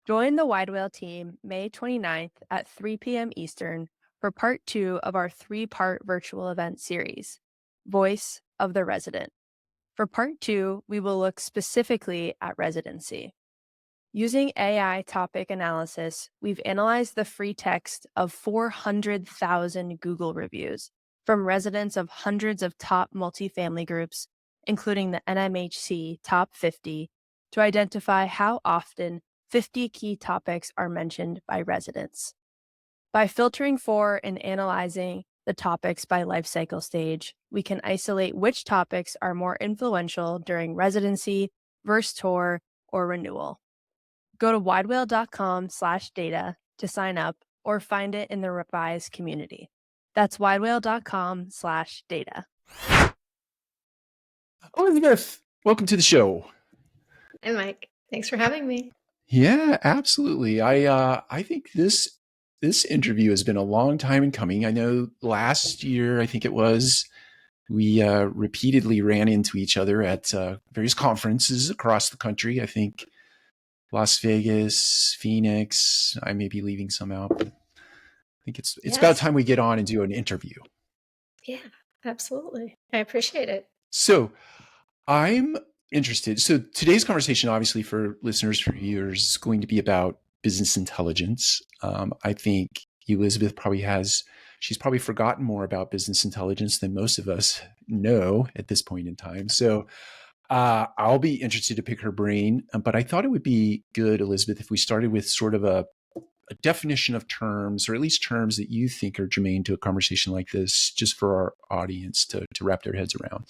Join the Wide Whale team May 29th at 3 p.m. Eastern for part 2 of our 3-part virtual event series, Voice of the Resident. For part 2, we will look specifically at residency. Using AI topic analysis, we've analyzed the free text of 400,000 Google reviews from residents of hundreds of top multifamily groups, including the NMHC Top 50, to identify how often 50 key topics are mentioned by residents. By filtering for and analyzing the topics by life cycle stage, we can isolate which topics are more influential during residency, versus tour, or renewal. Go to widewhale.com/data to sign up or find it in the revised community. That's widewhale.com/data. Elizabeth, welcome to the show. Hi, Mike. Thanks for having me. Yeah, absolutely. I think this interview has been a long time in coming. I know last year, I think it was, we repeatedly ran into each other at various conferences across the country. I think Las Vegas, Phoenix. I may be leaving some out, but I think it's about time we get on and do an interview. Yeah, absolutely. I appreciate it. So I'm interested. So today's conversation, obviously, for listeners, for viewers, is going to be about business intelligence. I think Elizabeth she's probably forgotten more about business intelligence than most of us know at this point in time. So I'll be interested to pick her brain. But I thought it would be good, Elizabeth, if we started with sort of a definition of terms, or at least terms that you think are germane to a conversation like this, just for our audience to wrap their heads around.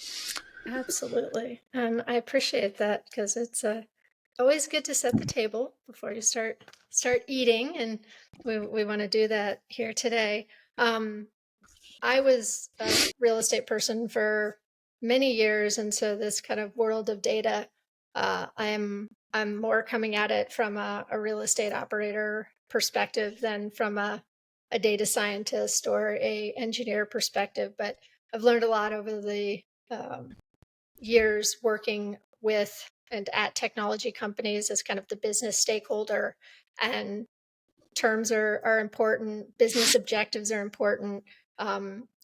Absolutely. And I appreciate that, because it's always good to set the table before you start eating. And we want to do that here today. I was a real estate person for many years. And so this kind of world of data, I'm more coming at it from a real estate operator perspective than from a data scientist or a engineer perspective. But I've learned a lot over the years working with and at technology companies as kind of the business stakeholder. And terms are important. Business objectives are important.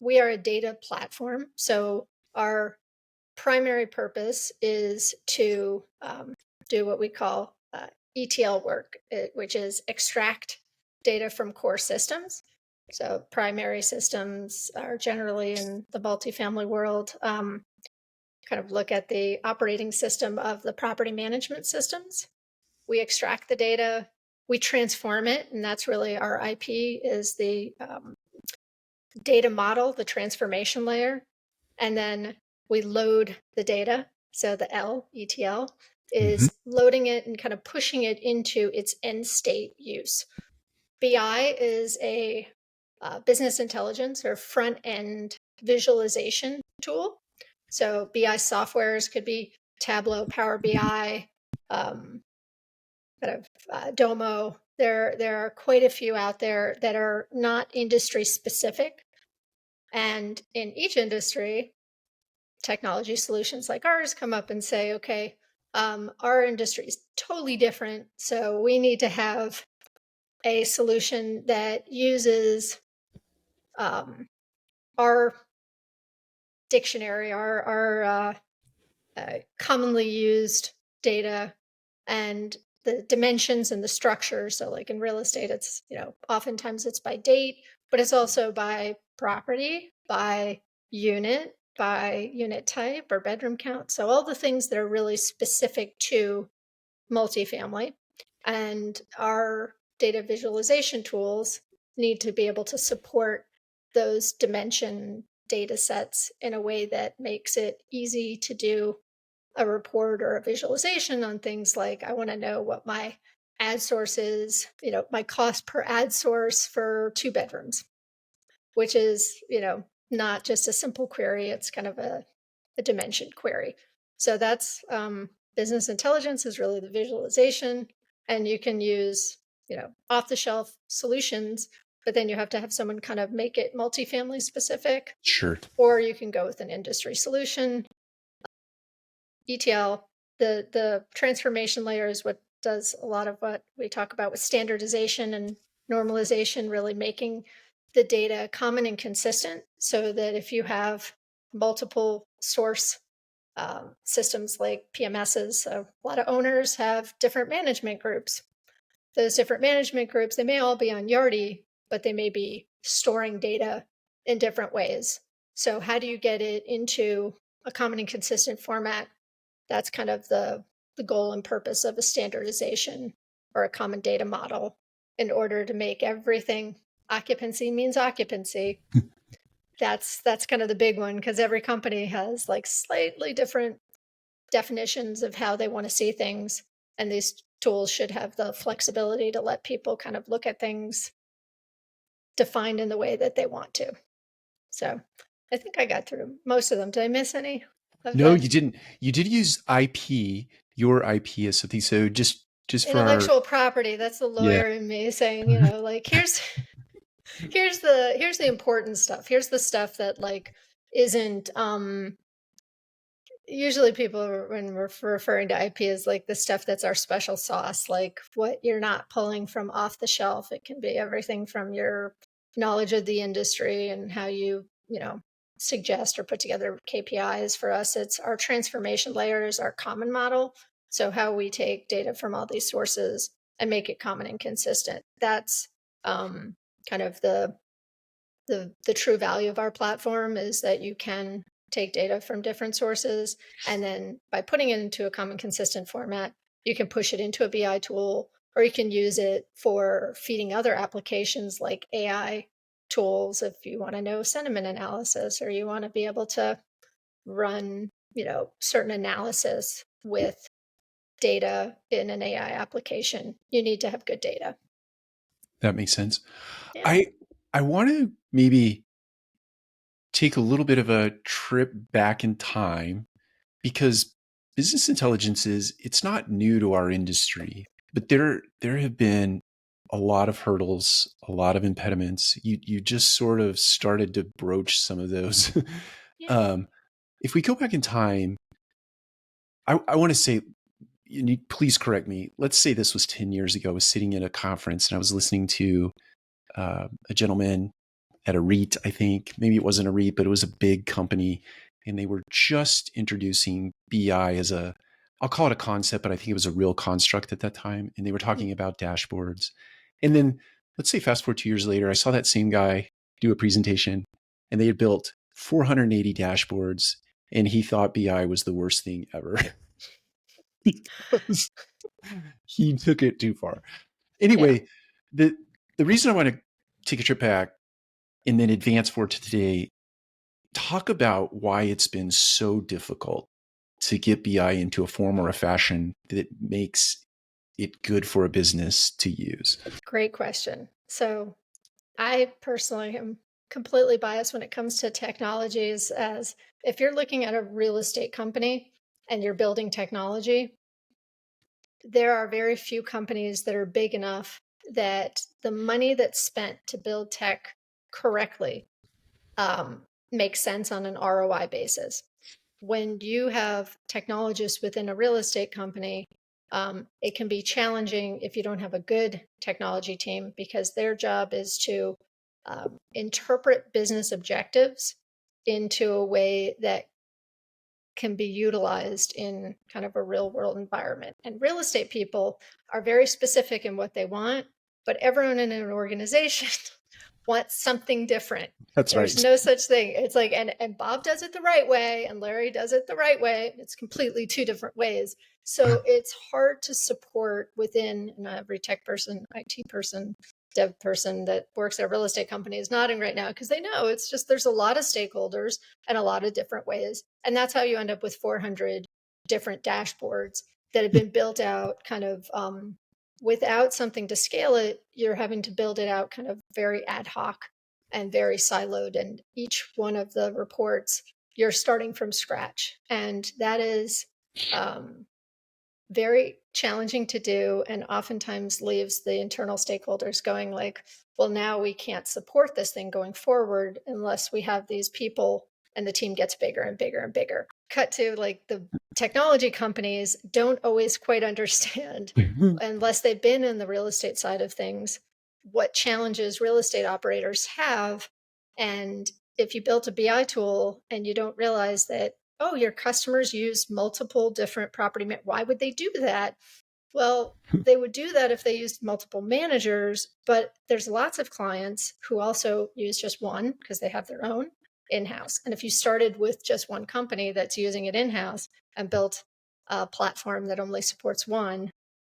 We are a data platform. So our primary purpose is to do what we call ETL work, which is extract data from core systems. So primary systems are generally in the multifamily world. Kind of look at the operating system of the property management systems. We extract the data, we transform it, and that's really our IP, is the data model, the transformation layer. And then we load the data. So the ETL, is loading it and kind of pushing it into its end state use. BI is a business intelligence or front end visualization tool. So BI softwares could be Tableau, Power BI, Domo. There are quite a few out there that are not industry specific. And in each industry, technology solutions like ours come up and say, okay, our industry is totally different. So we need to have a solution that uses our dictionary, our commonly used data, and the dimensions and the structures. So like in real estate, it's, oftentimes it's by date, but it's also by property, by unit type or bedroom count. So all the things that are really specific to multifamily. And our data visualization tools need to be able to support those dimension data sets in a way that makes it easy to do a report or a visualization on things like, I want to know what my ad source is, my cost per ad source for 2 bedrooms, which is, not just a simple query. It's kind of a dimension query. So that's business intelligence is really the visualization. And you can use, off the shelf solutions, but then you have to have someone kind of make it multifamily specific. Sure. Or you can go with an industry solution. ETL, the transformation layer is what does a lot of what we talk about with standardization and normalization, really making the data common and consistent so that if you have multiple source systems like PMSs, a lot of owners have different management groups. Those different management groups, they may all be on Yardi, but they may be storing data in different ways. So how do you get it into a common and consistent format? That's kind of the goal and purpose of a standardization or a common data model in order to make everything occupancy means occupancy. That's kind of the big one, because every company has like slightly different definitions of how they want to see things. And these tools should have the flexibility to let people kind of look at things defined in the way that they want to. So I think I got through most of them. Did I miss any of No, that? you didn't. You did use IP, your IP as something. So just for our, Intellectual property, that's the yeah. lawyer in me saying, like here's the important stuff. Here's the stuff that like isn't usually people, when we're referring to IP, is like the stuff that's our special sauce, like what you're not pulling from off the shelf. It can be everything from your knowledge of the industry and how you suggest or put together KPIs. For us, it's our transformation layer is our common model. So how we take data from all these sources and make it common and consistent. That's kind of the true value of our platform, is that you can take data from different sources, and then by putting it into a common consistent format, you can push it into a BI tool, or you can use it for feeding other applications like AI tools if you want to know sentiment analysis, or you want to be able to run certain analysis with data in an AI application. You need to have good data. That makes sense. Yeah. I want to maybe take a little bit of a trip back in time, because business intelligence it's not new to our industry, but there have been a lot of hurdles, a lot of impediments. You just sort of started to broach some of those. Yeah. um, if we go back in time, I want to say, please correct me. Let's say this was 10 years ago. I was sitting at a conference and I was listening to a gentleman at a REIT, I think. Maybe it wasn't a REIT, but it was a big company. And they were just introducing BI as I'll call it a concept, but I think it was a real construct at that time. And they were talking about dashboards. And then let's say fast forward 2 years later, I saw that same guy do a presentation and they had built 480 dashboards. And he thought BI was the worst thing ever because he took it too far. Yeah. Anyway, the reason I want to take a trip back and then advance forward to today, talk about why it's been so difficult to get BI into a form or a fashion that makes it good for a business to use. Great question. So I personally am completely biased when it comes to technologies, as if you're looking at a real estate company and you're building technology, there are very few companies that are big enough that the money that's spent to build tech correctly makes sense on an ROI basis. When you have technologists within a real estate company, it can be challenging if you don't have a good technology team, because their job is to interpret business objectives into a way that can be utilized in kind of a real world environment. And real estate people are very specific in what they want, but everyone in an organization wants something different. That's There's right. no such thing. It's like, and Bob does it the right way, and Larry does it the right way. It's completely two different ways. So it's hard to support within, and every tech person, IT person, dev person that works at a real estate company is nodding right now, because they know it's just there's a lot of stakeholders and a lot of different ways. And that's how you end up with 400 different dashboards that have been built out kind of without something to scale it. You're having to build it out kind of very ad hoc and very siloed. And each one of the reports, you're starting from scratch. And that is very challenging to do, and oftentimes leaves the internal stakeholders going like, well, now we can't support this thing going forward unless we have these people, and the team gets bigger and bigger and bigger. Cut to like the technology companies don't always quite understand, unless they've been in the real estate side of things, what challenges real estate operators have. And if you built a BI tool and you don't realize that, oh, your customers use multiple different why would they do that? Well, they would do that if they used multiple managers, but there's lots of clients who also use just one because they have their own in-house. And if you started with just one company that's using it in-house and built a platform that only supports one,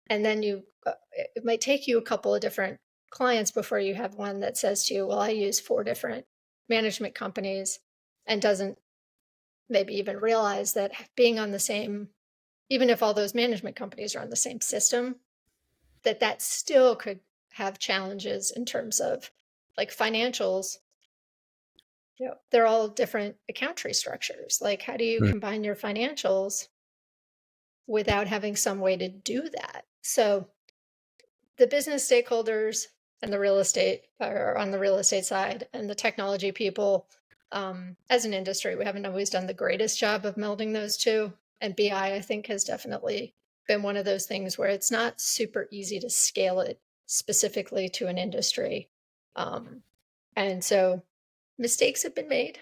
and then it might take you a couple of different clients before you have one that says to you, well, I use 4 different management companies, and doesn't maybe even realize that being on the same, even if all those management companies are on the same system, that still could have challenges in terms of like financials. They're all different account tree structures. Like, how do you Right. combine your financials without having some way to do that? So the business stakeholders and the real estate are on the real estate side, and the technology people, as an industry, we haven't always done the greatest job of melding those two. And BI, I think, has definitely been one of those things where it's not super easy to scale it specifically to an industry. And so mistakes have been made.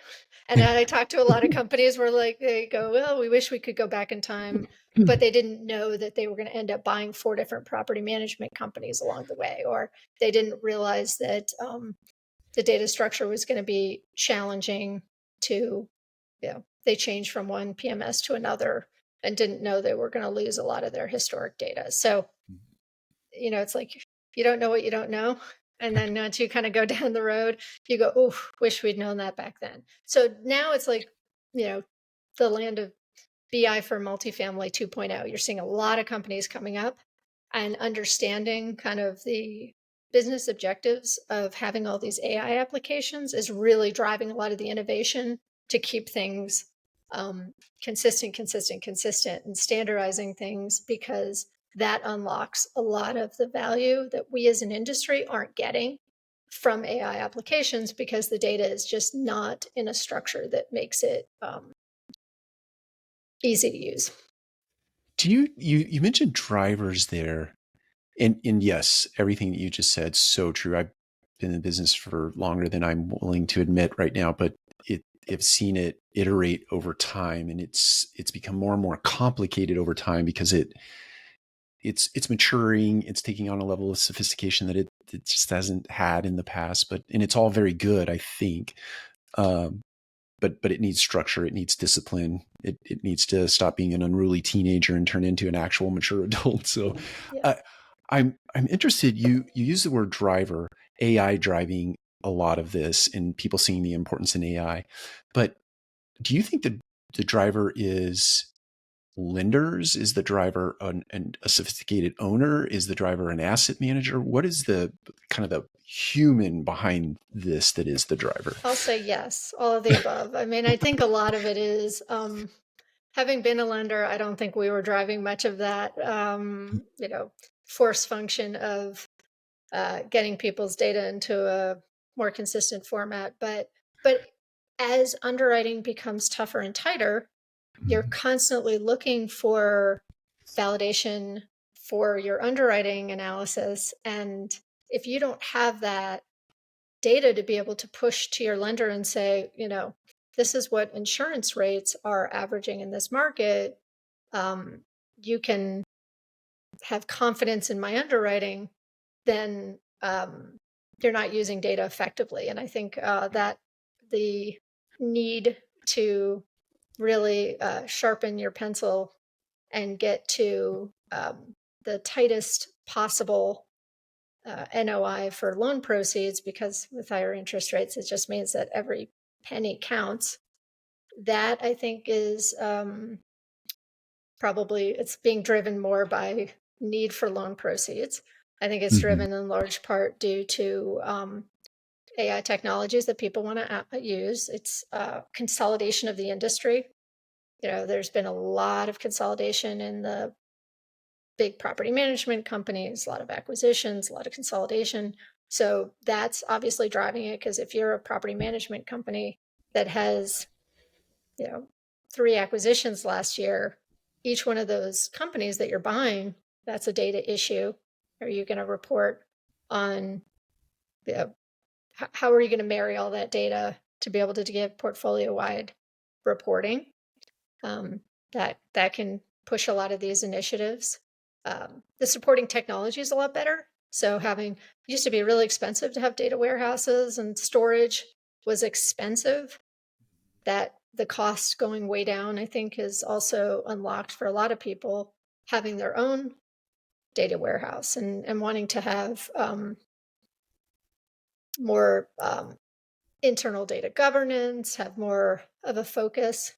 And I talked to a lot of companies where like they go, well, we wish we could go back in time, but they didn't know that they were going to end up buying 4 different property management companies along the way, or they didn't realize that the data structure was going to be challenging to, they changed from one PMS to another and didn't know they were going to lose a lot of their historic data. So, it's like you don't know what you don't know. And then once you kind of go down the road, you go, oh, wish we'd known that back then. So now it's like, the land of BI for multifamily 2.0. You're seeing a lot of companies coming up and understanding kind of the business objectives of having all these AI applications is really driving a lot of the innovation to keep things consistent, and standardizing things, because that unlocks a lot of the value that we as an industry aren't getting from AI applications, because the data is just not in a structure that makes it easy to use. Do you mentioned drivers there, and yes, everything that you just said, so true. I've been in business for longer than I'm willing to admit right now, but I've seen it iterate over time, and it's become more and more complicated over time because it's maturing, it's taking on a level of sophistication that it just hasn't had in the past. And it's all very good, I think. But it needs structure, it needs discipline, it needs to stop being an unruly teenager and turn into an actual mature adult. So Yeah. I'm interested, you use the word driver, AI driving a lot of this and people seeing the importance in AI. But do you think that the driver is lenders? Is the driver a sophisticated owner? Is the driver an asset manager? What is the kind of the human behind this that is the driver? I'll say yes, all of the above. I mean, I think a lot of it is, having been a lender, I don't think we were driving much of that, force function of getting people's data into a more consistent format. But as underwriting becomes tougher and tighter, you're constantly looking for validation for your underwriting analysis. And if you don't have that data to be able to push to your lender and say, this is what insurance rates are averaging in this market, you can have confidence in my underwriting, then you're not using data effectively. And I think that the need to really sharpen your pencil and get to the tightest possible NOI for loan proceeds, because with higher interest rates, it just means that every penny counts. That, I think, is probably, it's being driven more by need for loan proceeds. I think it's driven in large part due to AI technologies that people want to use. It's consolidation of the industry. There's been a lot of consolidation in the big property management companies, a lot of acquisitions, a lot of consolidation. So that's obviously driving it, because if you're a property management company that has, 3 acquisitions last year, each one of those companies that you're buying, that's a data issue. Are you going to report on how are you going to marry all that data to be able to give portfolio-wide reporting? That can push a lot of these initiatives. The supporting technology is a lot better. So it used to be really expensive to have data warehouses, and storage was expensive. That the cost going way down, I think, is also unlocked for a lot of people having their own data warehouse and wanting to have more internal data governance, have more of a focus.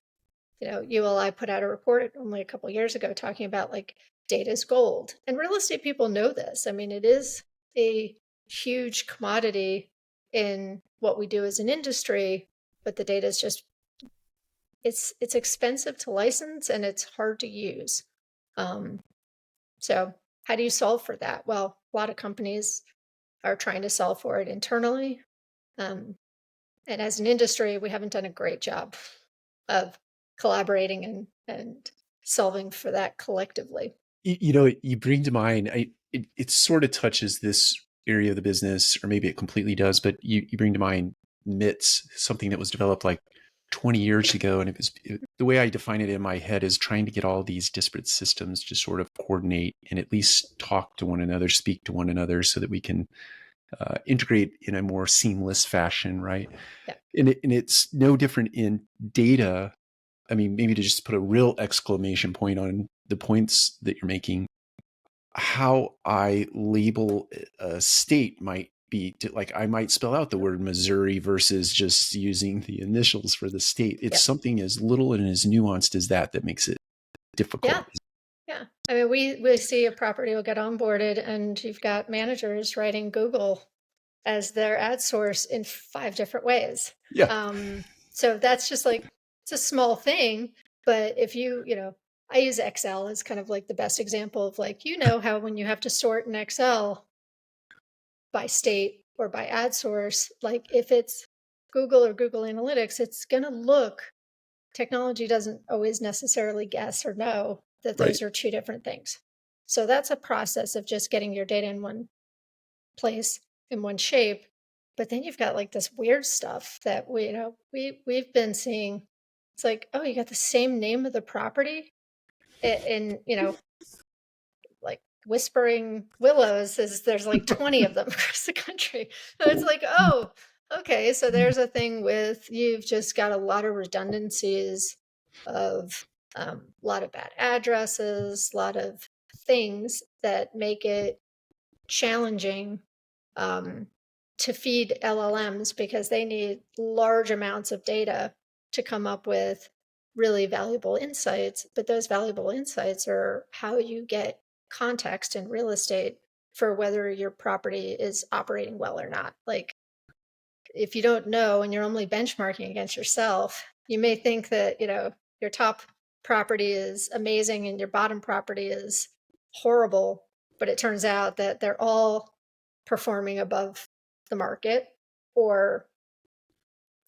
ULI put out a report only a couple of years ago talking about like data is gold. And real estate people know this. I mean, it is a huge commodity in what we do as an industry, but the data is just, it's expensive to license and it's hard to use. So how do you solve for that? Well, a lot of companies are trying to solve for it internally. And as an industry, we haven't done a great job of collaborating and solving for that collectively. You bring to mind, it sort of touches this area of the business, or maybe it completely does, but you bring to mind MITS, something that was developed like 20 years ago. And the way I define it in my head is trying to get all these disparate systems to sort of coordinate and at least talk to one another, speak to one another, so that we can integrate in a more seamless fashion, right? Yeah. And it's no different in data. I mean, maybe to just put a real exclamation point on the points that you're making, how I label a state might be like, I might spell out the word Missouri versus just using the initials for the state. It's something as little and as nuanced as that makes it difficult. Yeah. I mean, we see a property will get onboarded and you've got managers writing Google as their ad source in 5 different ways. Yeah. So that's just like, it's a small thing, but if I use Excel as kind of like the best example of like, how when you have to sort in Excel by state or by ad source, like if it's Google or Google Analytics, it's going to look, technology doesn't always necessarily guess or know that those are 2 different things. So that's a process of just getting your data in one place, in one shape. But then you've got like this weird stuff that we've been seeing. It's like, oh, you got the same name of the property in like Whispering Willows, there's like 20 of them across the country. And it's like, oh, okay, so there's a thing with, you've just got a lot of redundancies of a lot of bad addresses, a lot of things that make it challenging to feed LLMs, because they need large amounts of data to come up with really valuable insights. But those valuable insights are how you get context in real estate for whether your property is operating well or not. Like, if you don't know and you're only benchmarking against yourself, you may think that, your top property is amazing and your bottom property is horrible, but it turns out that they're all performing above the market, or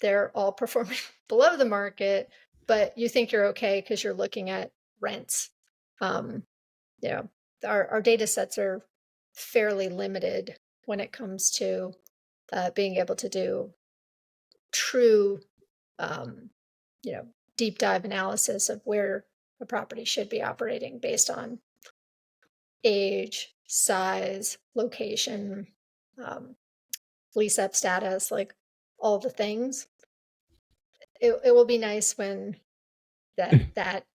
they're all performing below the market, but you think you're okay because you're looking at rents. Our data sets are fairly limited when it comes to being able to do true, deep dive analysis of where a property should be operating based on age, size, location, lease up status, like all the things. It will be nice when that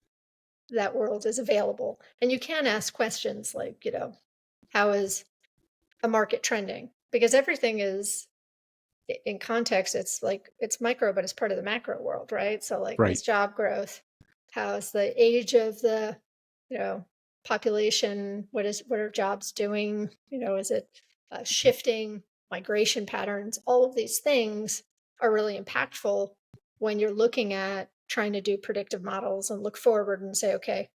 world is available, and you can ask questions like, how is a market trending? Because everything is in context. It's like, it's micro, but it's part of the macro world, right? So like, what's job growth? How's the age of the population? What are jobs doing? Is it shifting? Migration patterns? All of these things are really impactful when you're looking at trying to do predictive models and look forward and say, okay,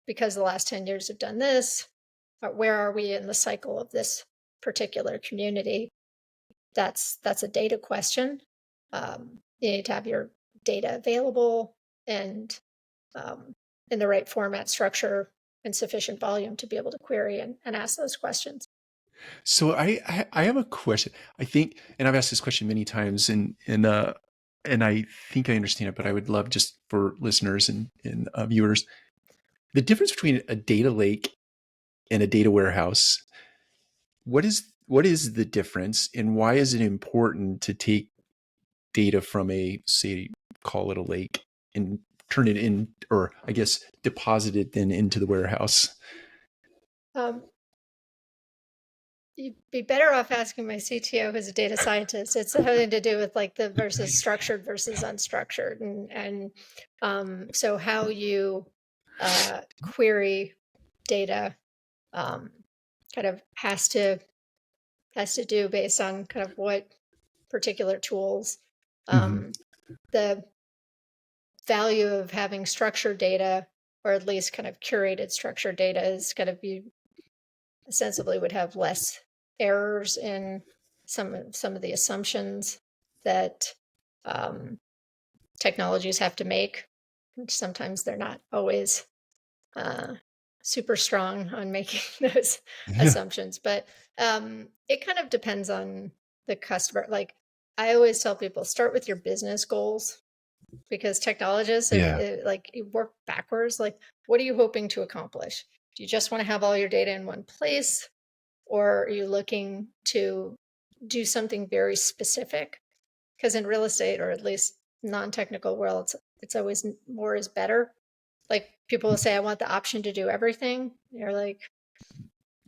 because the last 10 years have done this, where are we in the cycle of this particular community? That's a data question. You need to have your data available, and in the right format, structure, and sufficient volume to be able to query and ask those questions. So I have a question. I think, and I've asked this question many times, and I think I understand it, but I would love just for listeners and viewers, the difference between a data lake and a data warehouse. What is the difference, and why is it important to take data from a, say, call it a lake, and turn it in, or I guess deposit it then into the warehouse? Um, You'd be better off asking my CTO, who's a data scientist. It's having to do with like the versus structured versus unstructured, and so how you query data kind of has to do based on kind of what particular tools. Mm-hmm. The value of having structured data, or at least kind of curated structured data, is going to be ostensibly would have less errors in some of the assumptions that technologies have to make. Sometimes they're not always super strong on making those Yeah. assumptions, but it kind of depends on the customer. Like I always tell people, start with your business goals, because technologists, Yeah. like you work backwards. Like, what are you hoping to accomplish? Do you just want to have all your data in one place, or are you looking to do something very specific? Because in real estate, or at least non-technical worlds, it's always more is better. Like people will say, I want the option to do everything. You're like,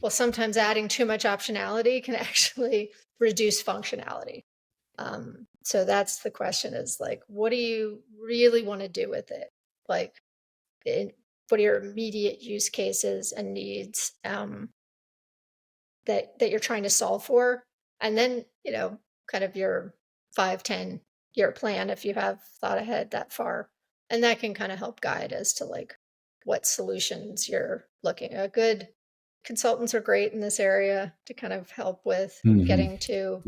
well, sometimes adding too much optionality can actually reduce functionality. So that's the question, is like, what do you really want to do with it? Like, what are your immediate use cases and needs that you're trying to solve for? And then, kind of your 5-10 year plan, if you have thought ahead that far. And that can kind of help guide as to like what solutions you're looking at. Good consultants are great in this area to kind of help with Mm-hmm. getting to,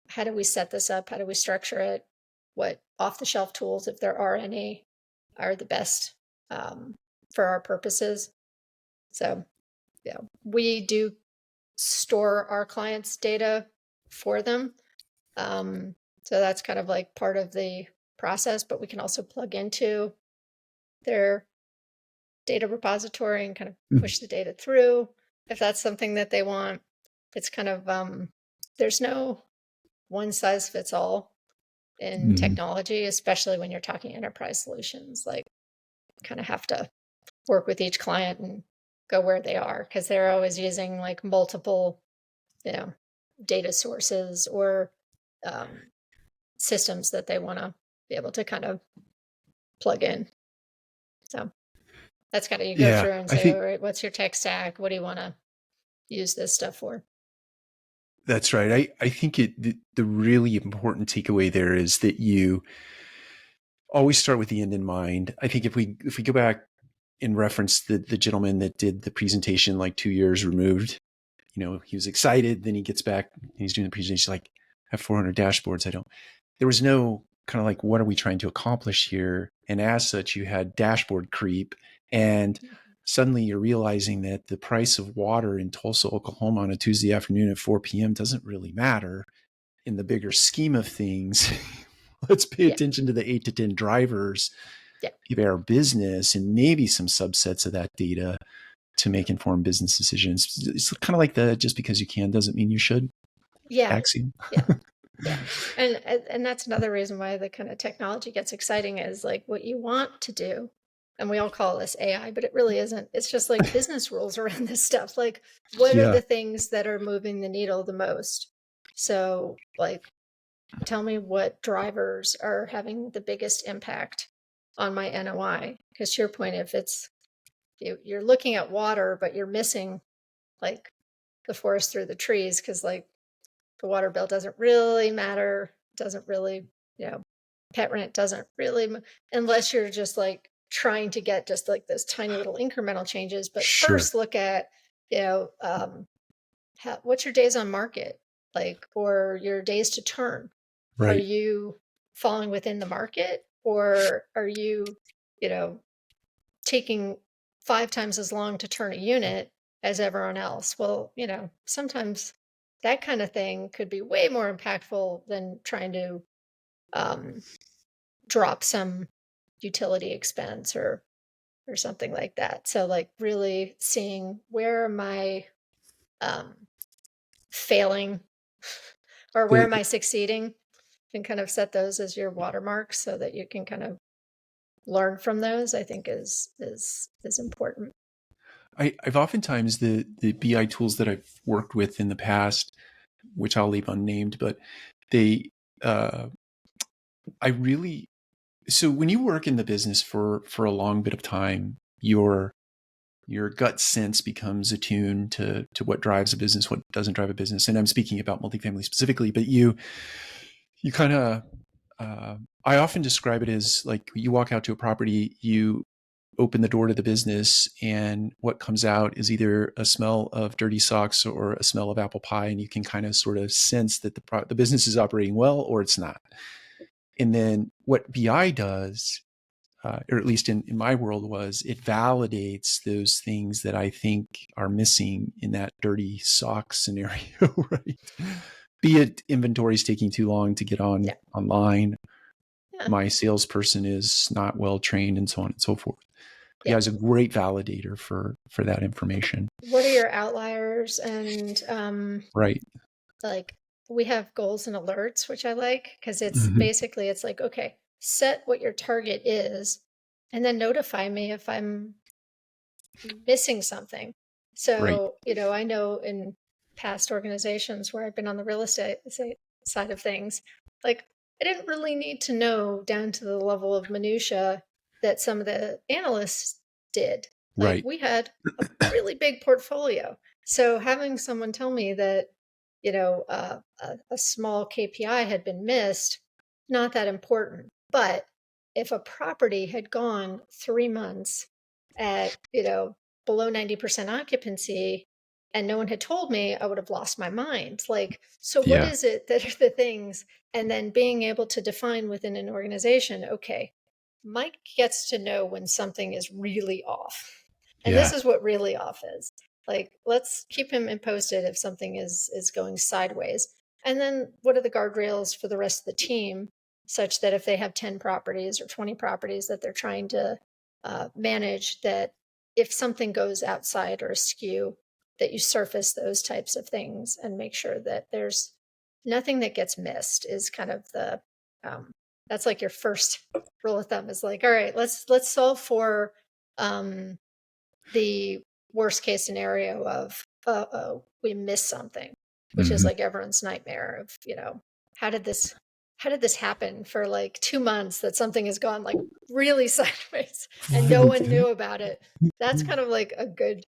how do we set this up? How do we structure it? What off the shelf tools, if there are any, are the best for our purposes? So, yeah, we do store our clients' data for them. So that's kind of like part of the process, but we can also plug into their data repository and kind of push the data through if that's something that they want. It's kind of, there's no one size fits all in Mm-hmm. technology, especially when you're talking enterprise solutions. Like, kind of have to work with each client and go where they are, because they're always using like multiple, data sources or systems that they want to be able to kind of plug in. So that's kind of, you go Yeah. through and I say, think all right, what's your tech stack? What do you want to use this stuff for? that's right. I think the really important takeaway there is that you always start with the end in mind. I think if we go back and reference the gentleman that did the presentation like 2 years removed, he was excited. Then he gets back and he's doing the presentation like, I have 400 dashboards. There was no kind of like, what are we trying to accomplish here? And as such, you had dashboard creep, and suddenly you're realizing that the price of water in Tulsa, Oklahoma on a Tuesday afternoon at 4 p.m. doesn't really matter in the bigger scheme of things. Let's pay Yeah. attention to the 8 to 10 drivers Yeah. of our business and maybe some subsets of that data to make informed business decisions. It's kind of like the just because you can doesn't mean you should Yeah. axiom. Yeah. Yeah. And that's another reason why the kind of technology gets exciting, is like what you want to do. And we all call this AI, but it really isn't. It's just like business rules around this stuff. Like, what are Yeah. the things that are moving the needle the most? So, like, tell me what drivers are having the biggest impact on my NOI. Because to your point, if it's you're looking at water, but you're missing like the forest through the trees, because like the water bill doesn't really matter, doesn't really, pet rent doesn't really, unless you're just like trying to get just like those tiny little incremental changes. But Sure. first, look at, what's your days on market, like, or your days to turn. Are Right. you falling within the market, or are you, taking 5 times as long to turn a unit as everyone else. Well, sometimes that kind of thing could be way more impactful than trying to drop some utility expense or something like that. So like really seeing where am I failing or where The, am I succeeding, and kind of set those as your watermarks so that you can kind of learn from those, I think is important. I've oftentimes the BI tools that I've worked with in the past, which I'll leave unnamed, but they I really so when you work in the business for a long bit of time, your gut sense becomes attuned to what drives a business, what doesn't drive a business. And I'm speaking about multifamily specifically, but you kind of I often describe it as like you walk out to a property, you open the door to the business, and what comes out is either a smell of dirty socks or a smell of apple pie, and you can kind of sort of sense that the business is operating well or it's not. And then what BI does, or at least in my world, was it validates those things that I think are missing in that dirty sock scenario, right? Be it inventory's taking too long to get Yeah. online, Yeah. my salesperson is not well trained, and so on and so forth. Yeah. BI is a great validator for that information. What are your outliers? And Right. like we have goals and alerts, which I like, because it's Mm-hmm. basically it's like, okay, set what your target is and then notify me if I'm missing something. Right. So, I know in past organizations where I've been on the real estate side of things, like I didn't really need to know down to the level of minutia that some of the analysts did. Like Right. we had a really big portfolio. So having someone tell me that, a small KPI had been missed, not that important. But if a property had gone 3 months at, below 90% occupancy and no one had told me, I would have lost my mind. Like, so what Yeah. is it that are the things? And then being able to define within an organization, okay, Mike gets to know when something is really off. And this Yeah. is what really off is. Like, let's keep him posted if something is going sideways. And then what are the guardrails for the rest of the team, such that if they have 10 properties or 20 properties that they're trying to manage, that if something goes outside or askew, that you surface those types of things and make sure that there's nothing that gets missed is kind of the that's like your first rule of thumb is like, all right, let's solve for the worst case scenario of we miss something, which is Mm-hmm. like everyone's nightmare of, how did this happen for like 2 months that something has gone like really sideways and no one knew about it. That's kind of like a good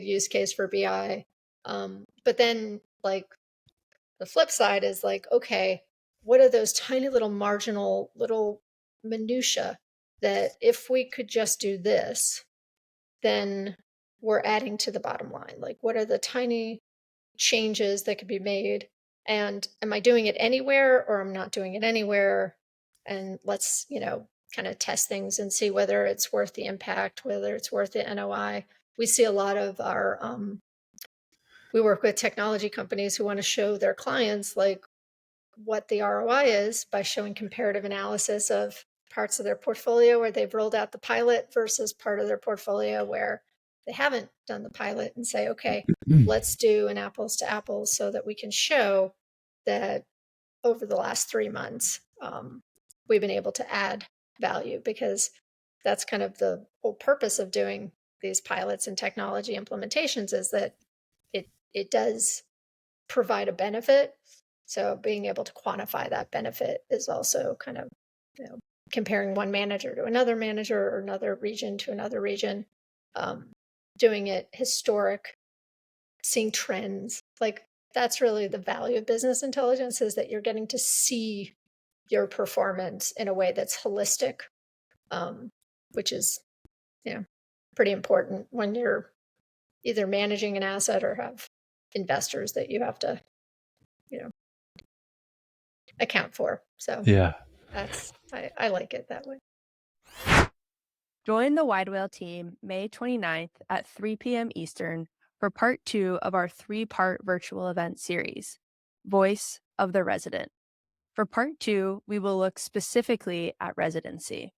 use case for BI. But then like the flip side is like, okay, what are those tiny little marginal little minutia that if we could just do this, then we're adding to the bottom line? Like, what are the tiny changes that could be made? And am I doing it anywhere or I'm not doing it anywhere? And let's, kind of test things and see whether it's worth the impact, whether it's worth the NOI. We see a lot of our, we work with technology companies who want to show their clients like what the ROI is by showing comparative analysis of parts of their portfolio where they've rolled out the pilot versus part of their portfolio where they haven't done the pilot, and say, okay, let's do an apples to apples so that we can show that over the last 3 months, we've been able to add value, because that's kind of the whole purpose of doing these pilots and technology implementations, is that it does provide a benefit. So being able to quantify that benefit is also kind of, comparing one manager to another manager or another region to another region, doing it historic, seeing trends. Like that's really the value of business intelligence, is that you're getting to see your performance in a way that's holistic, which is, pretty important when you're either managing an asset or have investors that you have to, you know, account for. So Yeah. I like it that way. Join the Wide Whale team May 29th at 3 p.m. Eastern for part 2 of our 3-part virtual event series, Voice of the Resident. For part 2, we will look specifically at residency.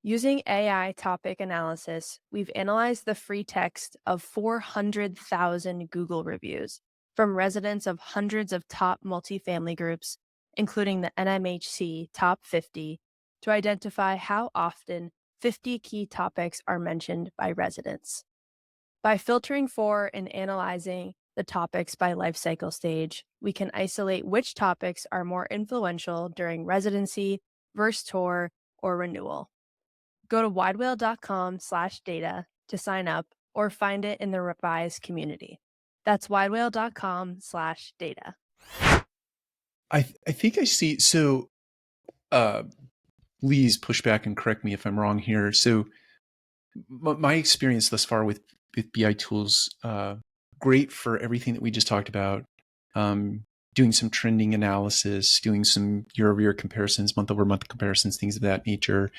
Using AI topic analysis, we've analyzed the free text of 400,000 Google reviews from residents of hundreds of top multifamily groups, including the NMHC Top 50, to identify how often 50 key topics are mentioned by residents. By filtering for and analyzing the topics by life cycle stage, we can isolate which topics are more influential during residency, versus tour, or renewal. Go to widewhale.com/data to sign up or find it in the revised community. That's widewhale.com/data. I think I see. So, please push back and correct me if I'm wrong here. So, my experience thus far with BI tools, great for everything that we just talked about. Doing some trending analysis, doing some year-over-year comparisons, month-over-month comparisons, things of that nature.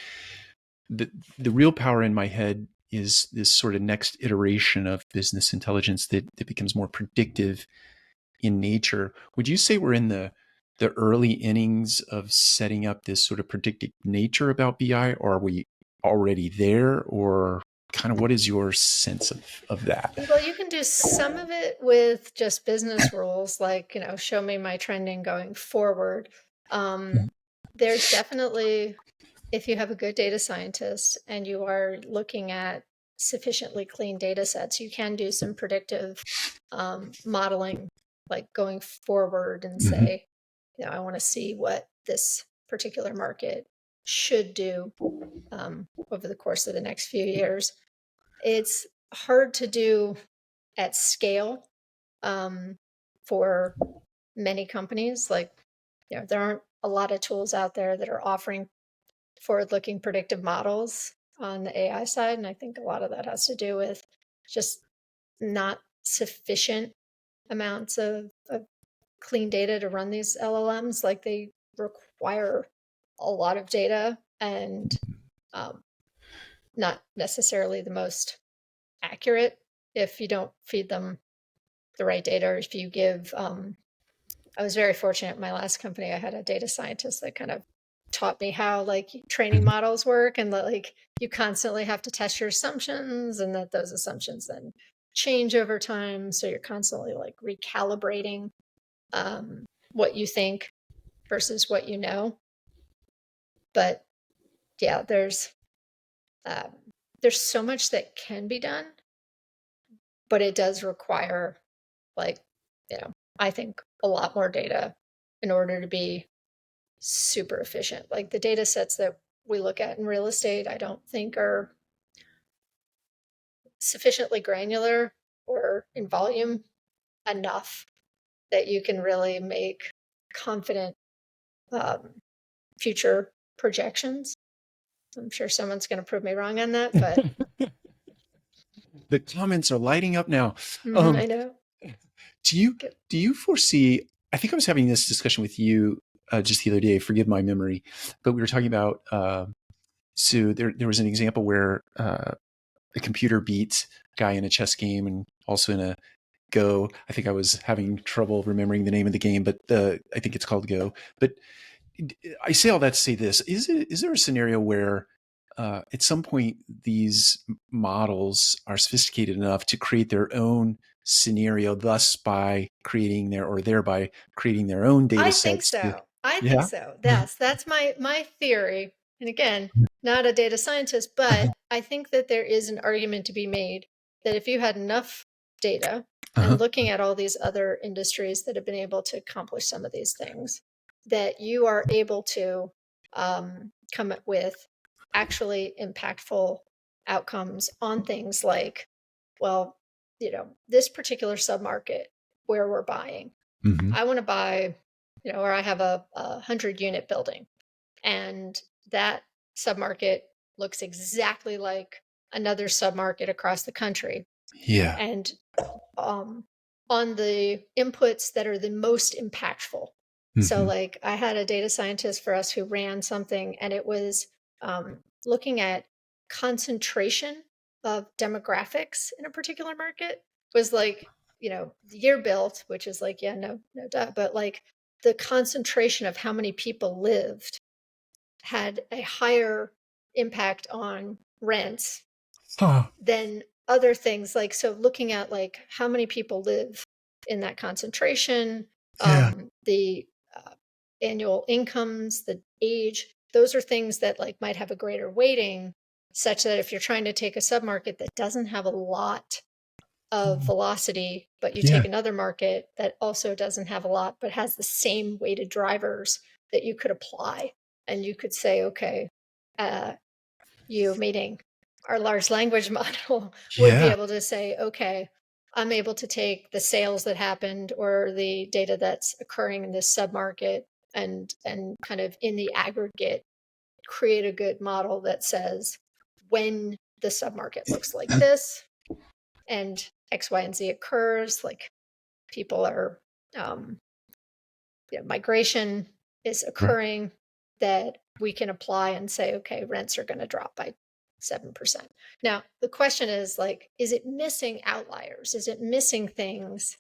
The real power in my head is this sort of next iteration of business intelligence that becomes more predictive in nature. Would you say we're in the early innings of setting up this sort of predictive nature about BI, or are we already there, or kind of what is your sense of that? Well, you can do some of it with just business rules, like, show me my trending going forward. There's definitely, if you have a good data scientist and you are looking at sufficiently clean data sets, you can do some predictive modeling, like going forward and say, I want to see what this particular market should do over the course of the next few years. It's hard to do at scale for many companies. Like, there aren't a lot of tools out there that are offering forward-looking predictive models on the AI side. And I think a lot of that has to do with just not sufficient amounts of clean data to run these LLMs. Like, they require a lot of data and not necessarily the most accurate if you don't feed them the right data, or if you give I was very fortunate in my last company. I had a data scientist that kind of taught me how like training models work, and that like you constantly have to test your assumptions, and that those assumptions then change over time, so you're constantly like recalibrating what you think versus what you know. But yeah, there's so much that can be done, but it does require, like, I think a lot more data in order to be super efficient. Like, the data sets that we look at in real estate, I don't think are sufficiently granular or in volume enough that you can really make confident future projections. I'm sure someone's going to prove me wrong on that, but The comments are lighting up now. I know. Do you foresee? I think I was having this discussion with you just the other day. Forgive my memory, but we were talking about. So there was an example where a computer beat a guy in a chess game and also in a Go. I think I was having trouble remembering the name of the game, but I think it's called Go. But I say all that to say this: is there a scenario where at some point these models are sophisticated enough to create their own scenario, thus by creating thereby creating their own data I sets? think so. I think so. Yes, that's my theory. And again, not a data scientist, but I think that there is an argument to be made that if you had enough data and looking at all these other industries that have been able to accomplish some of these things, that you are able to come up with actually impactful outcomes on things like, well, this particular submarket where we're buying. I want to buy, or I have a 100-unit building, and that submarket looks exactly like another submarket across the country. Yeah. And on the inputs that are the most impactful. So like, I had a data scientist for us who ran something, and it was looking at concentration of demographics in a particular market was like, the year built, which is like, yeah, no doubt, but like the concentration of how many people lived had a higher impact on rents Huh. than other things. Like, so looking at like how many people live in that concentration, Yeah. the annual incomes, the age, those are things that like might have a greater weighting, such that if you're trying to take a submarket that doesn't have a lot of velocity, but you Yeah. take another market that also doesn't have a lot, but has the same weighted drivers that you could apply. And you could say, okay, you meaning our large language model would be Yeah. able to say, okay, I'm able to take the sales that happened or the data that's occurring in this submarket and kind of in the aggregate create a good model that says when the submarket looks like this and X, Y, and Z occurs, like people are migration is Right. occurring, that we can apply and say, okay, rents are going to drop by 7%. Now, the question is like, is it missing outliers? Is it missing things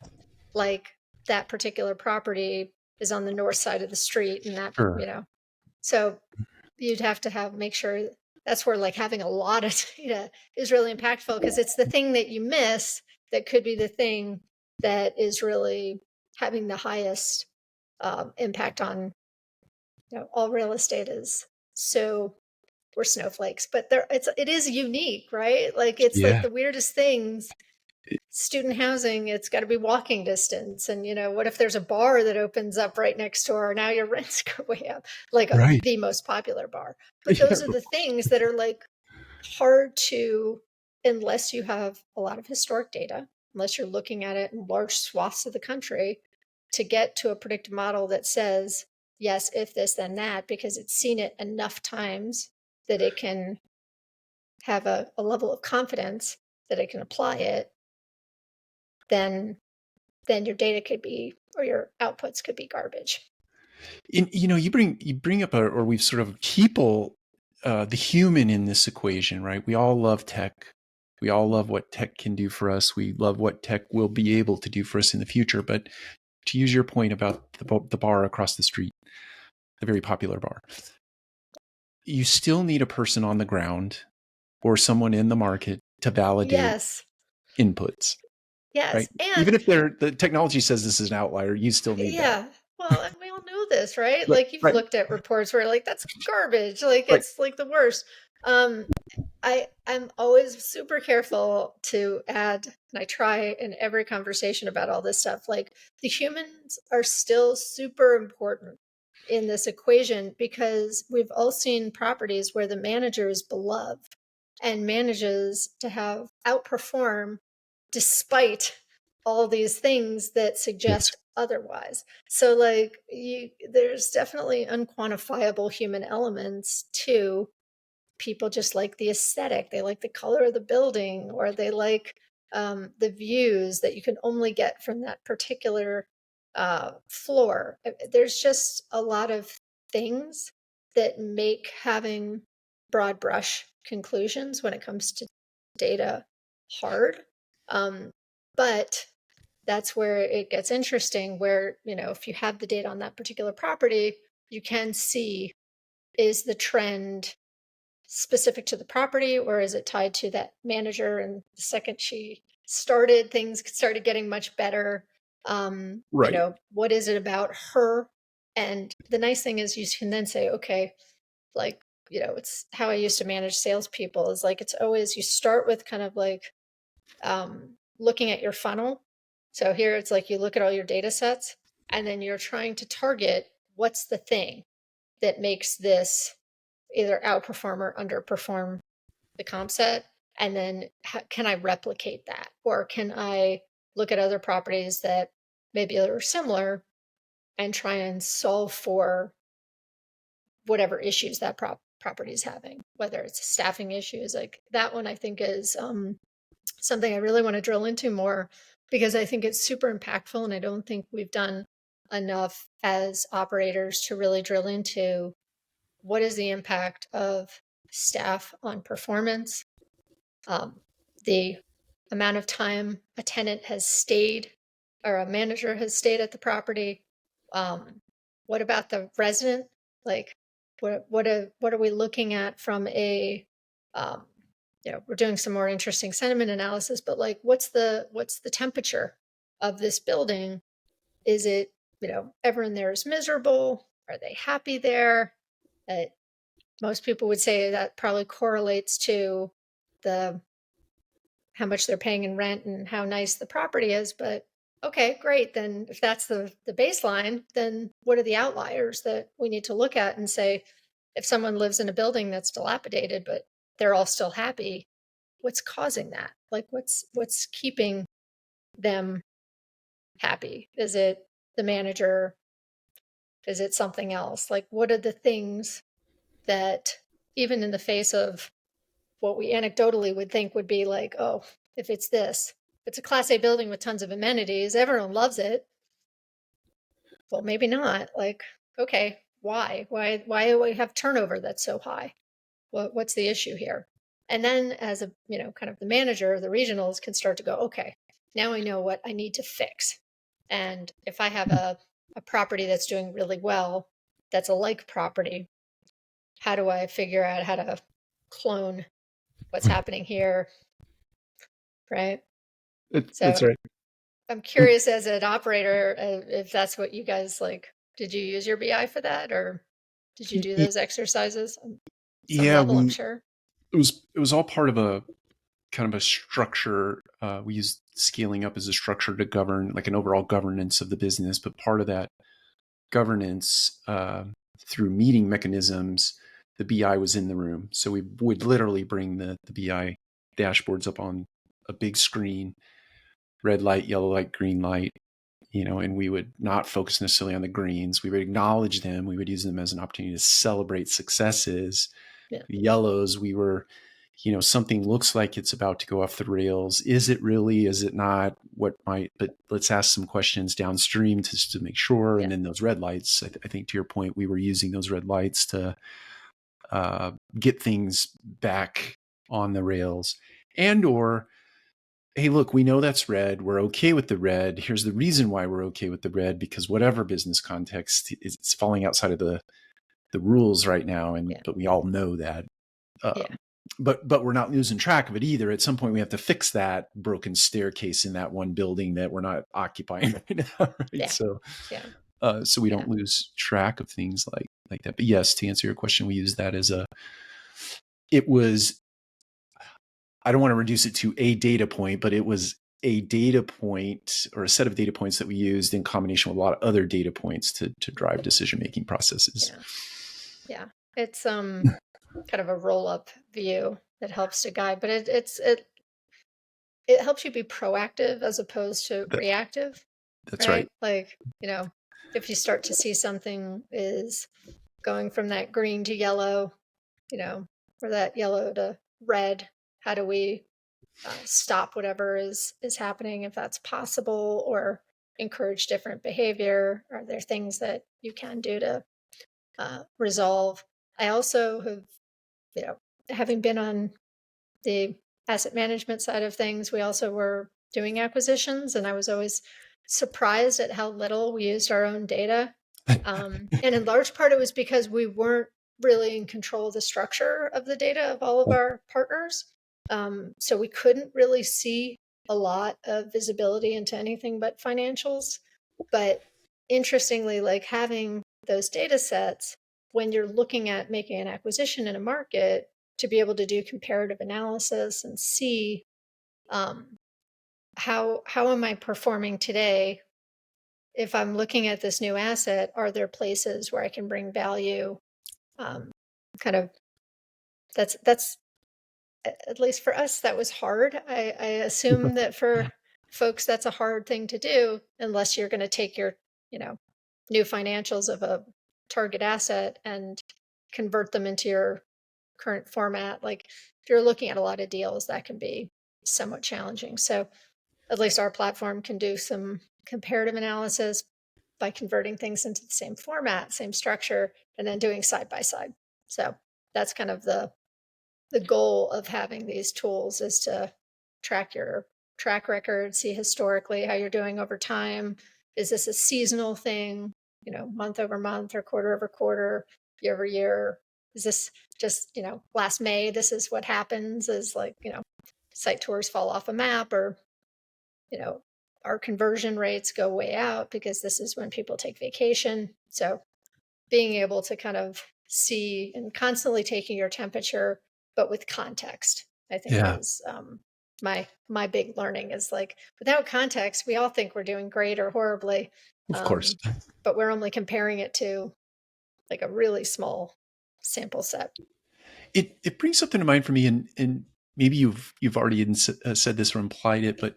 like that particular property is on the north side of the street and that, Sure. so you'd have to make sure that's where like having a lot of data is really impactful, because it's the thing that you miss that could be the thing that is really having the highest impact on all real estate is. So we're snowflakes, but it is unique, right? Like it's like Yeah. the weirdest things. Student housing, it's got to be walking distance, and what if there's a bar that opens up right next door? Now your rents go way up, like Right. the most popular bar. But Yeah. those are the things that are like hard to, unless you have a lot of historic data, unless you're looking at it in large swaths of the country, to get to a predictive model that says, yes, if this, then that, because it's seen it enough times that it can have a level of confidence that it can apply it, then your data could be, or your outputs could be garbage. You bring up or we've sort of people, the human in this equation, right? We all love tech. We all love what tech can do for us. We love what tech will be able to do for us in the future. But to use your point about the bar across the street, the very popular bar, you still need a person on the ground or someone in the market to validate Yes. inputs, Yes. right? And Even if the technology says this is an outlier, you still need that. yeah. Well, and we all know this, right? Right, Like you've right, looked at reports where like that's garbage, like right. it's like the worst. Um I'm always super careful to add, and I try in every conversation about all this stuff, like the humans are still super important in this equation, because we've all seen properties where the manager is beloved and manages to have outperform despite all these things that Yes. suggest otherwise. So like there's definitely unquantifiable human elements to people. Just like the aesthetic, they like the color of the building, or they like the views that you can only get from that particular floor. There's just a lot of things that make having broad brush conclusions when it comes to data hard. But that's where it gets interesting, where if you have the data on that particular property, you can see, is the trend specific to the property, or is it tied to that manager? And the second she started, things started getting much better. Right. What is it about her? And the nice thing is you can then say, okay, like, it's how I used to manage salespeople, is like, it's always, you start with kind of like looking at your funnel. So here it's like you look at all your data sets, and then you're trying to target what's the thing that makes this either outperform or underperform the comp set. And then can I replicate that? Or can I look at other properties that maybe are similar and try and solve for whatever issues that property is having, whether it's staffing issues? Like that one, I think is something I really want to drill into more, because I think it's super impactful. And I don't think we've done enough as operators to really drill into what is the impact of staff on performance, the amount of time a tenant has stayed or a manager has stayed at the property. What about the resident? Like, what are we looking at from a, um, we're doing some more interesting sentiment analysis, but like, what's the temperature of this building? Is it, everyone there is miserable? Are they happy there? Most people would say that probably correlates to the how much they're paying in rent and how nice the property is. But okay, great. Then if that's the baseline, then what are the outliers that we need to look at and say, if someone lives in a building that's dilapidated, but they're all still happy, what's causing that? Like what's keeping them happy? Is it the manager? Is it something else? Like what are the things that even in the face of what we anecdotally would think would be like, oh, if it's this, if it's a Class A building with tons of amenities, everyone loves it. Well, maybe not. Like, okay, why? Why do we have turnover that's so high? What's the issue here? And then as a, kind of the manager, the regionals can start to go, okay, now I know what I need to fix. And if I have a property that's doing really well, that's a like property, how do I figure out how to clone what's happening here? Right. That's So right. I'm curious as an operator, if that's what you guys like. Did you use your BI for that, or did you do those exercises on some Yeah, level? I'm sure. it was all part of a kind of a structure. We used scaling up as a structure to govern like an overall governance of the business, but part of that governance through meeting mechanisms, the BI was in the room. So we would literally bring the BI dashboards up on a big screen, red light, yellow light, green light, and we would not focus necessarily on the greens. We would acknowledge them. We would use them as an opportunity to celebrate successes. Yeah. The yellows, we were, something looks like it's about to go off the rails. Is it really? Is it not? What might? But let's ask some questions downstream to make sure. And then those red lights, I think to your point, we were using those red lights to get things back on the rails, or hey, look, we know that's red. We're okay with the red. Here's the reason why we're okay with the red, because whatever business context, it's falling outside of the rules right now, but we all know that. But we're not losing track of it either. At some point, we have to fix that broken staircase in that one building that we're not occupying right now. Right? Yeah. So we don't lose track of things like that. But yes, to answer your question, we use that as it was, I don't want to reduce it to a data point, but it was a data point or a set of data points that we used in combination with a lot of other data points to drive decision-making processes. Yeah. It's kind of a roll-up view that helps to guide, but it helps you be proactive as opposed to reactive. That's right. Like, if you start to see something is going from that green to yellow, or that yellow to red, how do we stop whatever is happening if that's possible, or encourage different behavior? Are there things that you can do to resolve? I also have, having been on the asset management side of things, we also were doing acquisitions, and I was always surprised at how little we used our own data. And in large part, it was because we weren't really in control of the structure of the data of all of our partners. So we couldn't really see a lot of visibility into anything but financials. But interestingly, like having those data sets when you're looking at making an acquisition in a market, to be able to do comparative analysis and see how am I performing today? If I'm looking at this new asset, are there places where I can bring value? Kind of that's at least for us, that was hard. I assume that for folks, that's a hard thing to do unless you're going to take your, new financials of a target asset and convert them into your current format. Like if you're looking at a lot of deals, that can be somewhat challenging. So at least our platform can do some comparative analysis by converting things into the same format, same structure, and then doing side by side. So that's kind of the the goal of having these tools is to track your track record, see historically how you're doing over time. Is this a seasonal thing, month over month or quarter over quarter, year over year? Is this just, last May, this is what happens is like, site tours fall off a map, or, our conversion rates go way out because this is when people take vacation. So being able to kind of see and constantly taking your temperature, but with context, I think Yeah, is my big learning is like, without context, we all think we're doing great or horribly, of course. but we're only comparing it to like a really small sample set. It brings something to mind for me, and maybe you've already said this or implied it, but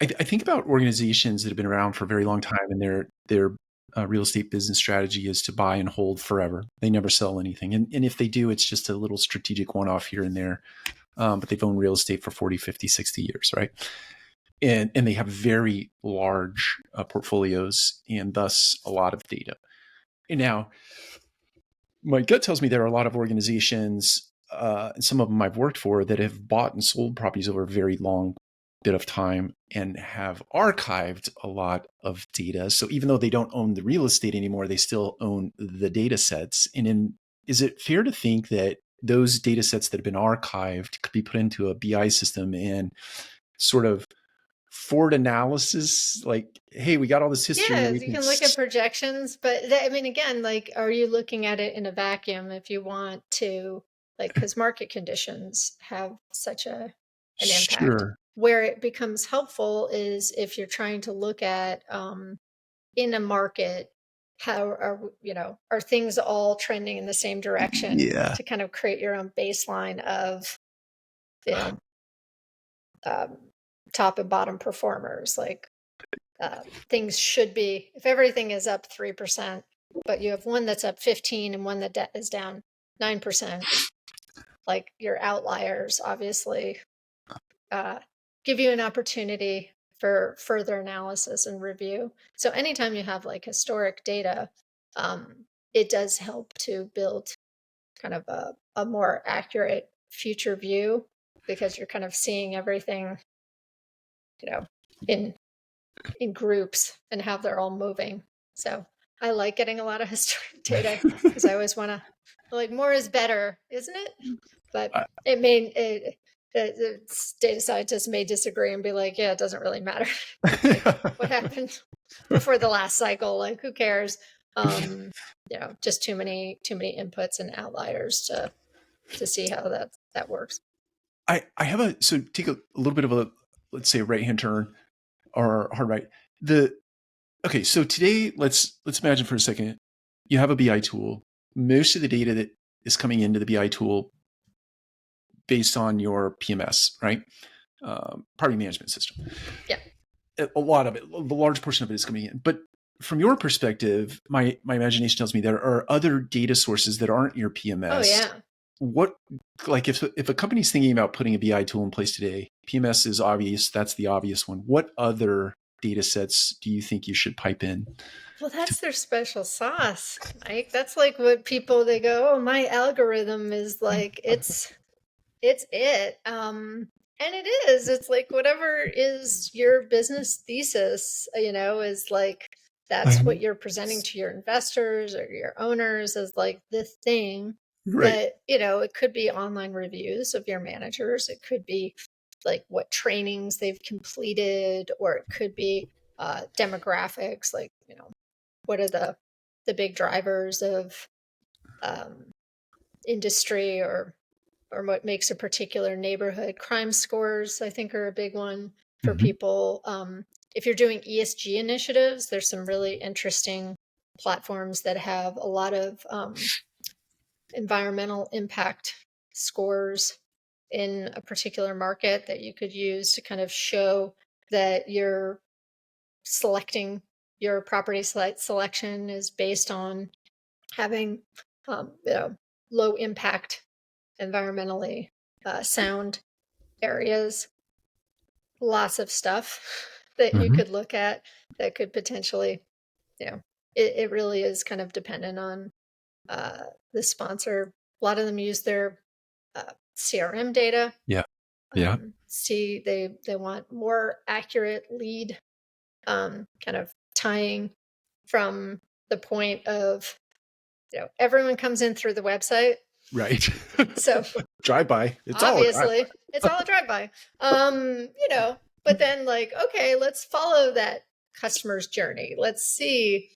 I think about organizations that have been around for a very long time, and their real estate business strategy is to buy and hold forever. They never sell anything, and if they do, it's just a little strategic one-off here and there. But they've owned real estate for 40, 50, 60 years, right? And they have very large portfolios and thus a lot of data. And now, my gut tells me there are a lot of organizations, and some of them I've worked for, that have bought and sold properties over a very long bit of time and have archived a lot of data. So even though they don't own the real estate anymore, they still own the data sets. Is it fair to think that those data sets that have been archived could be put into a BI system and sort of forward analysis, like, hey, we got all this history. Yeah, We you can can look at projections, but I mean, again, like, are you looking at it in a vacuum if you want to, like, because market conditions have such an impact. sure. Where it becomes helpful is if you're trying to look at in a market, how are things all trending in the same direction Yeah. to kind of create your own baseline of, you know, um, top and bottom performers. Like, things should be, if everything is up 3%, but you have one that's up 15 and one that is down 9%, like, your outliers obviously give you an opportunity for further analysis and review. So anytime you have like historic data, it does help to build kind of a more accurate future view, because you're kind of seeing everything, in groups and how they're all moving. So I like getting a lot of historic data because I always want to, like, more is better, isn't it? But the data scientists may disagree and be like, yeah, it doesn't really matter. Like, what happened before the last cycle? Like, who cares? Just too many inputs and outliers to see how that works. I have so take a little bit of a, let's say, a right hand turn or hard right. Okay, so today let's imagine for a second you have a BI tool. Most of the data that is coming into the BI tool based on your PMS, right? Property management system. Yeah. A lot of it, the large portion of it is coming in. But from your perspective, my imagination tells me there are other data sources that aren't your PMS. Oh yeah. What, like, if a company's thinking about putting a BI tool in place today, PMS is obvious. That's the obvious one. What other data sets do you think you should pipe in? Well, that's their special sauce, Mike. That's like what people, they go, oh, my algorithm is like, it's it. And it is. It's like whatever is your business thesis, is like, that's what you're presenting to your investors or your owners as like the thing. Right. But, it could be online reviews of your managers. It could be like what trainings they've completed, or it could be demographics, like, what are the big drivers of industry, or what makes a particular neighborhood. Crime scores, I think, are a big one for people. If you're doing ESG initiatives, there's some really interesting platforms that have a lot of environmental impact scores in a particular market that you could use to kind of show that you're selecting, your property site selection is based on having low impact, environmentally sound areas. Lots of stuff that you could look at that could potentially, it really is kind of dependent on the sponsor. A lot of them use their CRM data. Yeah. Yeah. See, they want more accurate lead, kind of tying from the point of, everyone comes in through the website. Right. So drive by. It's all a drive obviously it's all a drive-by. But then okay, let's follow that customer's journey. Let's see,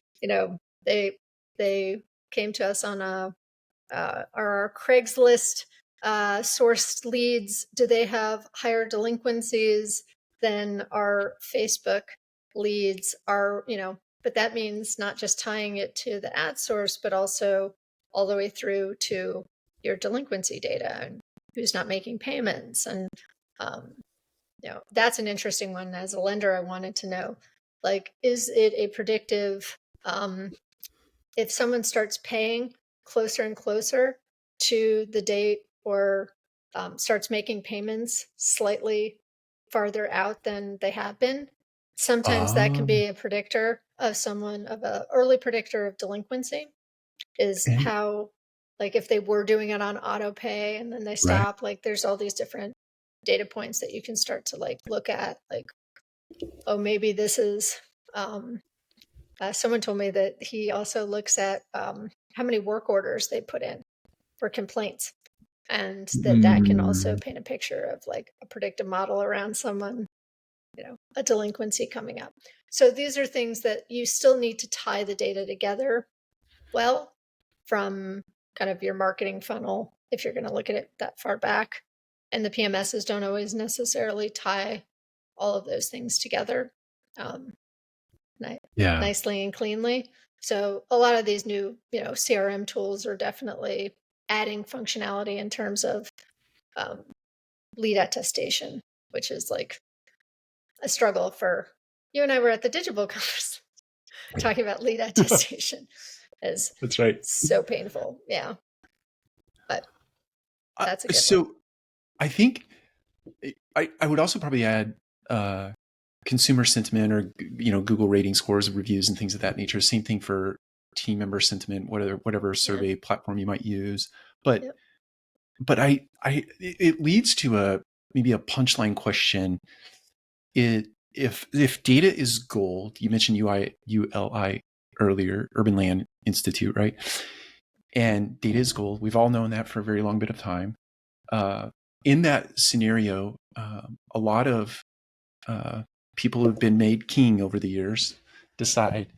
they came to us on our Craigslist sourced leads. Do they have higher delinquencies than our Facebook leads? But that means not just tying it to the ad source, but also all the way through to your delinquency data and who's not making payments. And that's an interesting one. As a lender, I wanted to know, is it a predictive, if someone starts paying closer and closer to the date, or starts making payments slightly farther out than they have been, sometimes that can be a predictor of an early predictor of delinquency, is how, if they were doing it on auto pay and then they stop, there's all these different data points that you can start to look at, oh, maybe this is, someone told me that he also looks at how many work orders they put in for complaints, and that can also paint a picture of a predictive model around someone, a delinquency coming up. So these are things that you still need to tie the data together well from kind of your marketing funnel if you're going to look at it that far back. And the PMSs don't always necessarily tie all of those things together nicely and cleanly. So a lot of these new, CRM tools are definitely adding functionality in terms of lead attestation, which is a struggle for you and I were at the Digital conference talking about lead attestation. That's right. So painful. Yeah. But that's a good one. I think I would also probably add consumer sentiment, or Google rating scores, reviews, and things of that nature. Same thing for team member sentiment, whatever survey platform you might use. But it leads to maybe a punchline question. If data is gold, you mentioned ULI earlier, Urban Land Institute, right? And data is gold. We've all known that for a very long bit of time. In that scenario, a lot of people who have been made king over the years decide,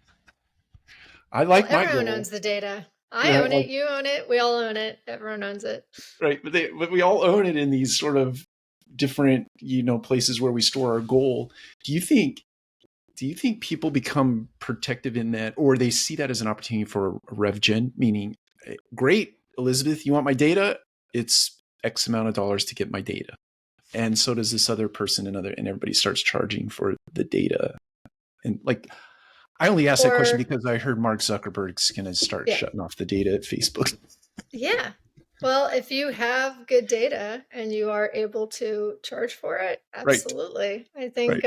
I like my gold. Everyone owns the data. I own it. You own it. We all own it. Everyone owns it. Right. But we all own it in these sort of different, places where we store our goal. Do you think people become protective in that, or they see that as an opportunity for a rev gen, meaning, great, Elizabeth, you want my data? It's X amount of dollars to get my data. And so does this other person, and everybody starts charging for the data. And I only asked that question because I heard Mark Zuckerberg's going to start shutting off the data at Facebook. Yeah. Well, if you have good data and you are able to charge for it, absolutely. Right. I think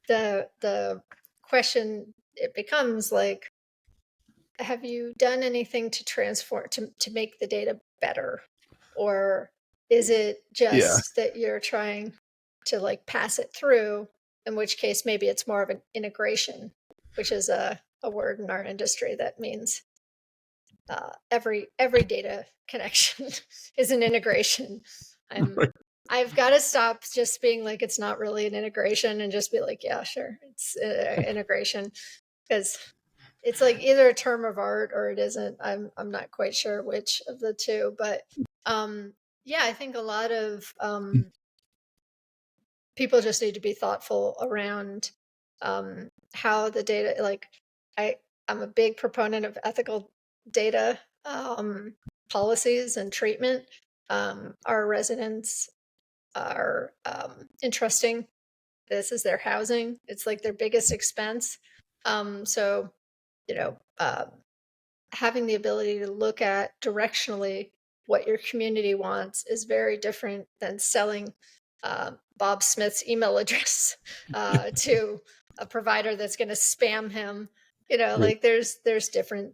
the question, it becomes have you done anything to transform, to make the data better? Or is it just that you're trying to pass it through, in which case maybe it's more of an integration, which is a word in our industry that means every data connection is an integration. I've got to stop just being it's not really an integration, and just be yeah, sure, it's integration, because it's either a term of art or it isn't. I'm not quite sure which of the two, but I think a lot of people just need to be thoughtful around how the data. I'm a big proponent of ethical data policies and treatment. Our residents are entrusting this as their housing. It's their biggest expense. So, having the ability to look at directionally what your community wants is very different than selling Bob Smith's email address to a provider that's going to spam him. There's different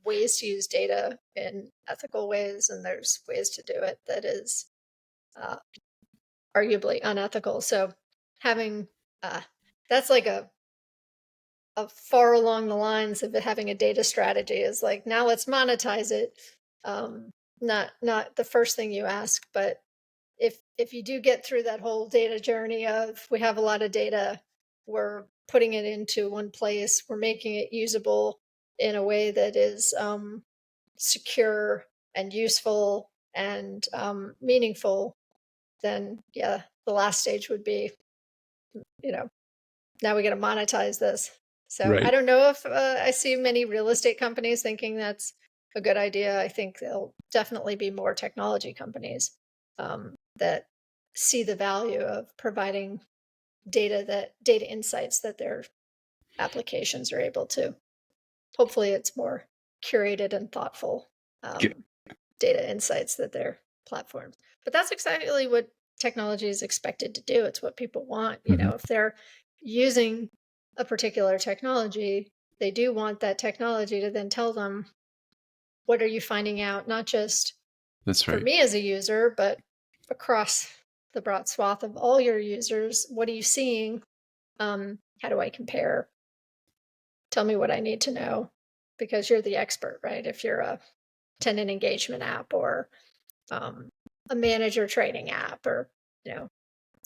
ways to use data in ethical ways, and there's ways to do it that is arguably unethical. So having that's like a far along the lines of having a data strategy is like, now let's monetize it. Not the first thing you ask, but if you do get through that whole data journey of, we have a lot of data, we're putting it into one place, we're making it usable in a way that is secure and useful and meaningful, then yeah, the last stage would be, now we got to monetize this. So I don't know if I see many real estate companies thinking that's a good idea. I think there'll definitely be more technology companies that see the value of providing data insights that their applications are able to. Hopefully it's more curated and thoughtful data insights that their platforms. But that's exactly what technology is expected to do. It's what people want. If they're using a particular technology, they do want that technology to then tell them, what are you finding out, not just for me as a user, but across the broad swath of all your users. What are you seeing? How do I compare? Tell me what I need to know, because you're the expert, right? If you're a tenant engagement app or a manager training app, or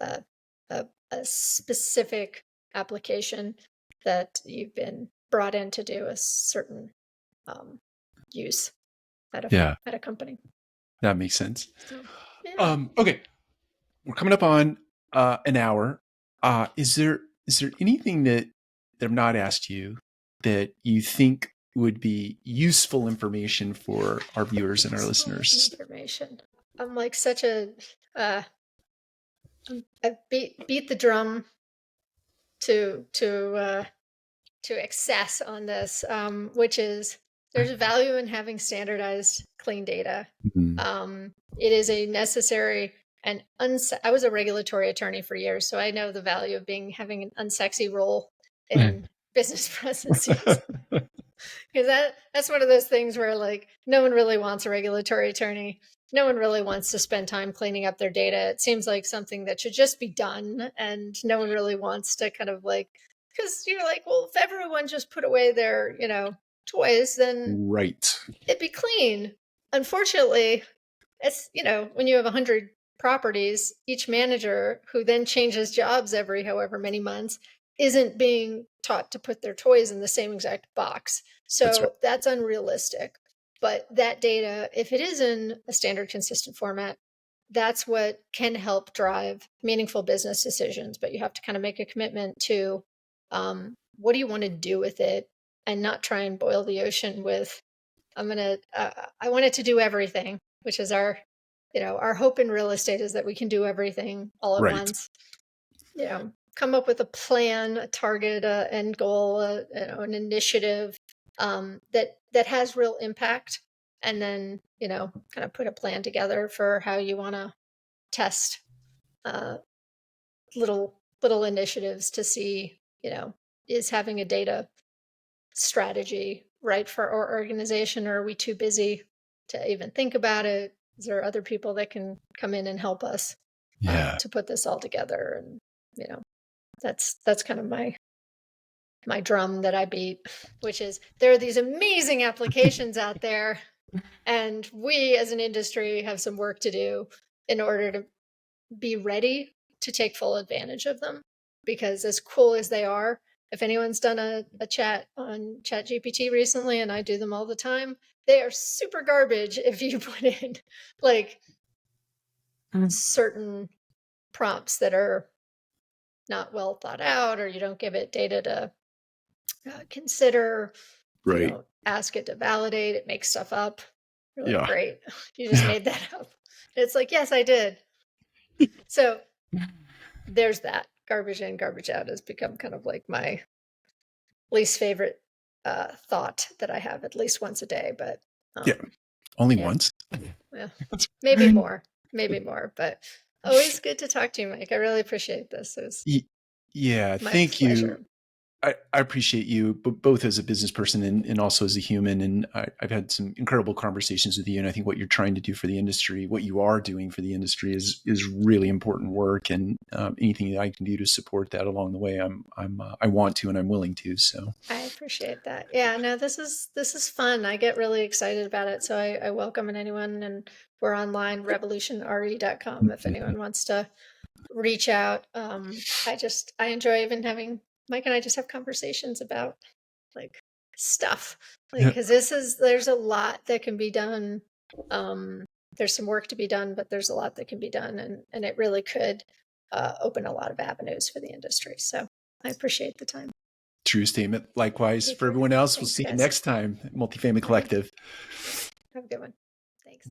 a specific application that you've been brought in to do a certain use at a company. That makes sense. So, yeah. Okay, we're coming up on an hour. Is there anything that I've not asked you that you think would be useful information for our viewers and our listeners? Information. I'm like such a I beat the drum to excess on this, which is, there's value in having standardized, clean data. It is a necessary and I was a regulatory attorney for years, so I know the value of having an unsexy role in business processes. Because that's one of those things where, like, no one really wants a regulatory attorney. No one really wants to spend time cleaning up their data. It seems like something that should just be done, and no one really wants to kind of like, because you're like, well, if everyone just put away their, toys, then it'd be clean. Unfortunately, it's, when you have 100 properties, each manager who then changes jobs every however many months isn't being taught to put their toys in the same exact box. So that's unrealistic. But that data, if it is in a standard, consistent format, that's what can help drive meaningful business decisions. But you have to kind of make a commitment to what do you want to do with it, and not try and boil the ocean with, I want it to do everything, which is our hope in real estate, is that we can do everything all at once. Come up with a plan, a target, an end goal, an initiative that has real impact, and then kind of put a plan together for how you want to test little initiatives to see, is having a data strategy right for our organization, or are we too busy to even think about it? Is there other people that can come in and help us to put this all together? And that's kind of my drum that I beat, which is, there are these amazing applications out there, and we as an industry have some work to do in order to be ready to take full advantage of them. Because as cool as they are, if anyone's done a chat on ChatGPT recently, and I do them all the time, they are super garbage if you put in like certain prompts that are not well thought out, or you don't give it data to consider, you don't ask it to validate, it makes stuff up. You're like, great, you just made that up. And it's like, yes, I did. So there's that. Garbage in, garbage out has become kind of like my least favorite thought that I have at least once a day. But only once. Yeah, maybe more, but always good to talk to you, Mike. I really appreciate this. It was thank you. I appreciate you, both as a business person and also as a human. And I've had some incredible conversations with you. And I think what you're trying to do for the industry, what you are doing for the industry, is really important work. And anything that I can do to support that along the way, I want to and I'm willing to. So I appreciate that. Yeah, no, this is fun. I get really excited about it. So I welcome anyone, and we're online, revolutionre.com, if anyone wants to reach out. I enjoy even having Mike and I just have conversations about like stuff, like, yeah, because there's a lot that can be done. Um, there's some work to be done, but there's a lot that can be done, and it really could open a lot of avenues for the industry. So I appreciate the time. true statement. Likewise You for too. everyone else. We'll Thanks, see you guys. next time. Multifamily All right. Collective. Have a good one. Thanks.